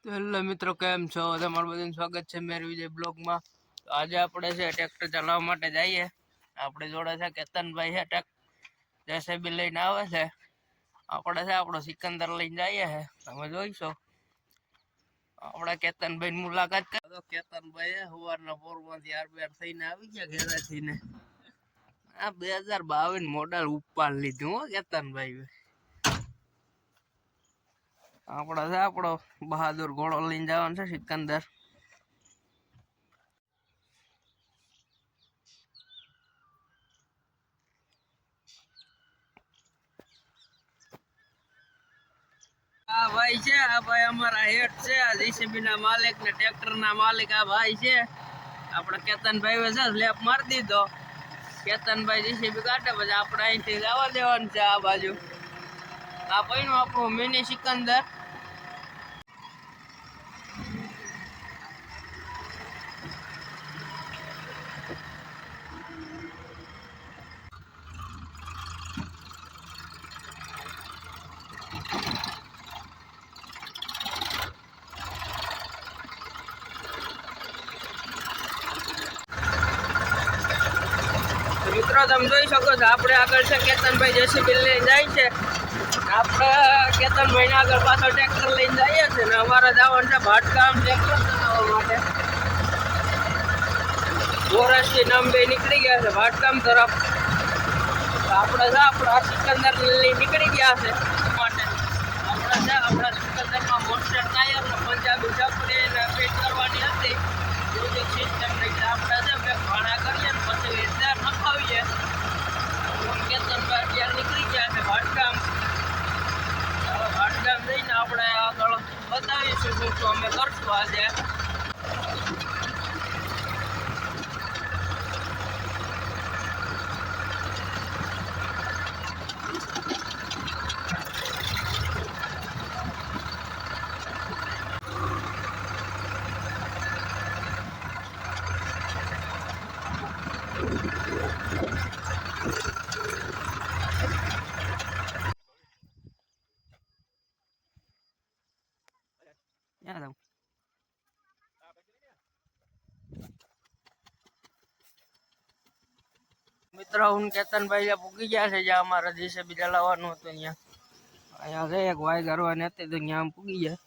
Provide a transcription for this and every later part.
તો હેલો મિત્રો, કેમ છો? તમારું બધાનું સ્વાગત છે મેર વિજય બ્લોગમાં. તો આજે આપણે છે ટ્રેક્ટર ચલાવવા માટે જઈએ. આપણે જોડે છે કેતનભાઈ છે, જેસીબી લઈને આવે છે. આપણે છે આપણો સિકંદર લઈને જઈએ છે. તમે જોઈશો આપણા કેતનભાઈ મુલાકાત કરો. કેતનભાઈ સવારના પોરમાંથી આર થઈને આવી ગયા ઘેરેથી ને. આ 2022 મોડલ ઉપર લીધું હો કેતનભાઈ. આપણા છે આપણો બહાદુર ઘોડો લઈને જવાનો છે સિકંદર. આ ભાઈ છે, આ ભાઈ અમારા હેઠ છે. આ જેસીબી ના માલિક ને ટ્રેક્ટર ના માલિક આ ભાઈ છે. આપણે કેતનભાઈ છે સ્લેપ મારી દીધો. કેતનભાઈ જેસીબી કાઢે પછી આપણે અહીંથી જવા દેવાનું છે આ બાજુ. આ ભાઈનું આપણું મિની સિકંદર. મિત્રો તમે જોઈ શકો છો આપણે આગળ છે કેતનભાઈ જેસીબી લઈને જાય છે. આપણે કેતનભાઈ ને આગળ પાછળ ટ્રેક્ટર લઈને જઈએ છીએ ને અમારે જવાનું છે ભાટકામ ટ્રેક્ટર ચલાવવા માટે. ગોરસથી નંબે નીકળી ગયા છે ભાટકામ તરફ. આપણે છે આપણા સિકંદર લઈને નીકળી ગયા છે માટે. આપણે છે આપણા સિકંદરમાં મોટર ટાયર ને પંજાબી ચપડી ને ફિટ કરવાની હતી મ્યુઝિક સિસ્ટમ ને. આપણે છે બે ભાડા કરીએ ને પછી લેટર નખાવીએ. કેતનભાઈ અત્યારે નીકળી ગયા છે ભાટકામ. ભાટકામ જઈને આપણે આગળ બતાવીશું શું અમે કરશું આજે. મિત્રો હું કેતનભાઈ પૂકી ગયા છે જ્યાં અમારે જેસીબી ચલાવવાનું હતું અહીંયા. અહીંયા છે એક વાય કરવાની હતી તો ત્યાં પૂકી ગયા.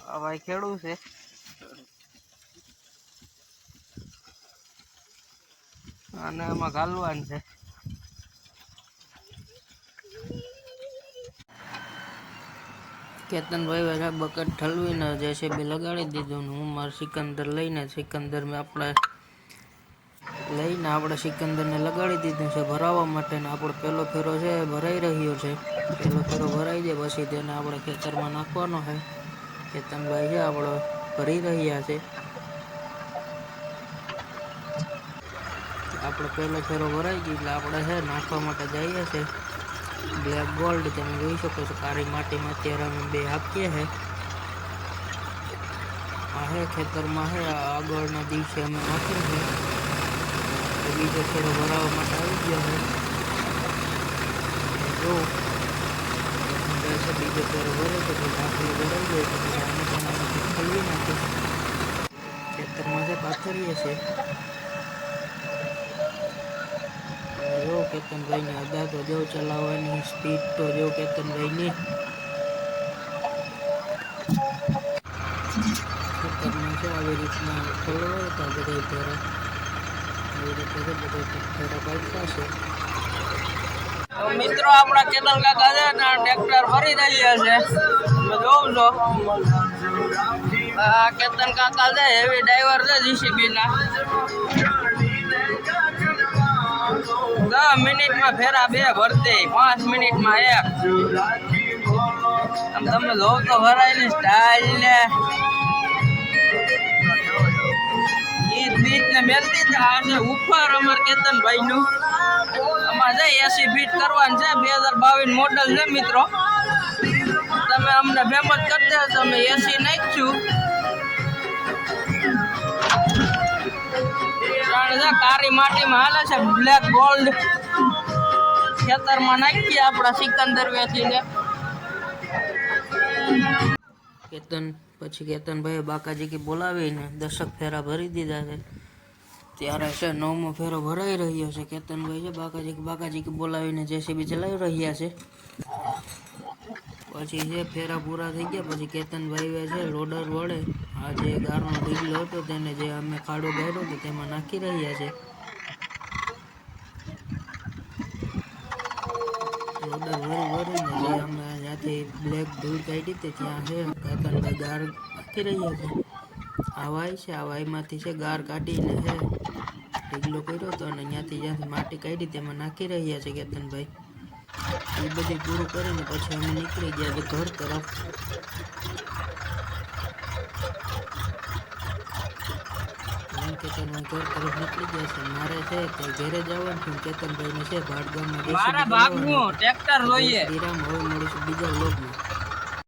આ ભાઈ ખેડૂત છે. અને આમાં ઘાલવાનું છે. કેતનભાઈ બકેટ ઠલવીને જેસીબી લગાડી દીધું ને હું મારું સિકંદર લઈને આપણે સિકંદરને લગાડી દીધું છે ભરાવવા માટે. આપણો પહેલો ફેરો છે ભરાઈ રહ્યો છે. પહેલો ફેરો ભરાઈ જાય પછી તેને આપણે ખેતરમાં નાખવાનો છે. કેતનભાઈ છે આપણો ભરી રહ્યા છે. આપણે પહેલો ફેરો ભરાઈ ગયો એટલે આપણે છે નાખવા માટે જઈએ છીએ. બ્લેક ગોલ્ડ તમે જોઈ શકો છો. કાળી માટીમાં અત્યારે અમે બે આપીએ છે. આ હે ખેતરમાં છે આગળના દિવસે અમે નાખ્યું છે. બીજો ફેરો ભરાવવા માટે આવી ગયો છે. જો બીજો ફેરો ભરે તો આખલો ભરાઈ જાય તો પછી આને પણ આમાંથી ખોલવી નાખીએ. ખેતરમાં છે પાથરીએ છે. જો કેતનભાઈની અદા તો જો ચલાવવાની સ્પીડ તો જો કેતનભાઈની. ખેતરમાં છે આવી રીતના ખોલવાતા બધા ફેરા આવી રીતે બધા ફેરા પાડતા છે. મિત્રો આપણા કેતન કાકા છે ને ટ્રેક્ટર ફરી રહ્યા છે. તમે જોઉં છો આ કેતન કાકા છે હેવી ડ્રાઈવર છે જેસીબી ના. 10 મિનિટમાં ફેરા 2 ભરતી, 5 મિનિટમાં 1. તમે જોવો તો ભરાયની સ્ટાઇલ ને ઈદ બીજ ને મેલતી છે ઉપર અમાર કેતનભાઈ નું. આમાં છે એસી ફીટ કરવાનું છે. 2022 મોડલ છે મિત્રો. તમે અમને ફેમસ કરી દો તો અમે એસી નાખશું. કાળી માટીમાં હાલે છે બ્લેક ગોલ્ડ. ખેતરમાં નાખીએ આપણા સિકંદર વેચીને. કેતનભાઈએ બાકાજી કે બોલાવીને 10 ફેરા ભરી દીધા છે. ત્યારે છે 9મો ફેરો ભરાઈ રહ્યો છે. કેતનભાઈ છે બાકાજી કે બોલાવીને જેસીબી ચલાવી રહ્યા છે. પછી છે ફેરા પૂરા થઈ ગયા પછી કેતનભાઈ છે લોડર વડે આ જે ગારનો ઢીગલો હતો તેને જે અમે ખાડો ગાળ્યો હતો તેમાં નાખી રહ્યા છે. લોડર વરીને જે અમે ત્યાંથી બ્લેક ધૂળ કાઢી હતી ત્યાં છે કેતનભાઈ ગાર નાખી રહ્યા છે. આ વાય છે આ વાયમાંથી છે ગાર કાઢીને છે ઢીગલો કર્યો હતો અને જ્યાંથી માટી કાઢી તેમાં નાખી રહ્યા છે કેતનભાઈ. એ બધું પૂરું કરીને પછી અમે નીકળી ગયા છે ઘર તરફ. કેતનભાઈ ઘર તરફ નીકળી ગયા છે. મારે છે તે ઘરે જવાનું છે. કેતનભાઈ ને છે ભાડગામમાં હવે મળીશું બીજા વ્લોગમાં.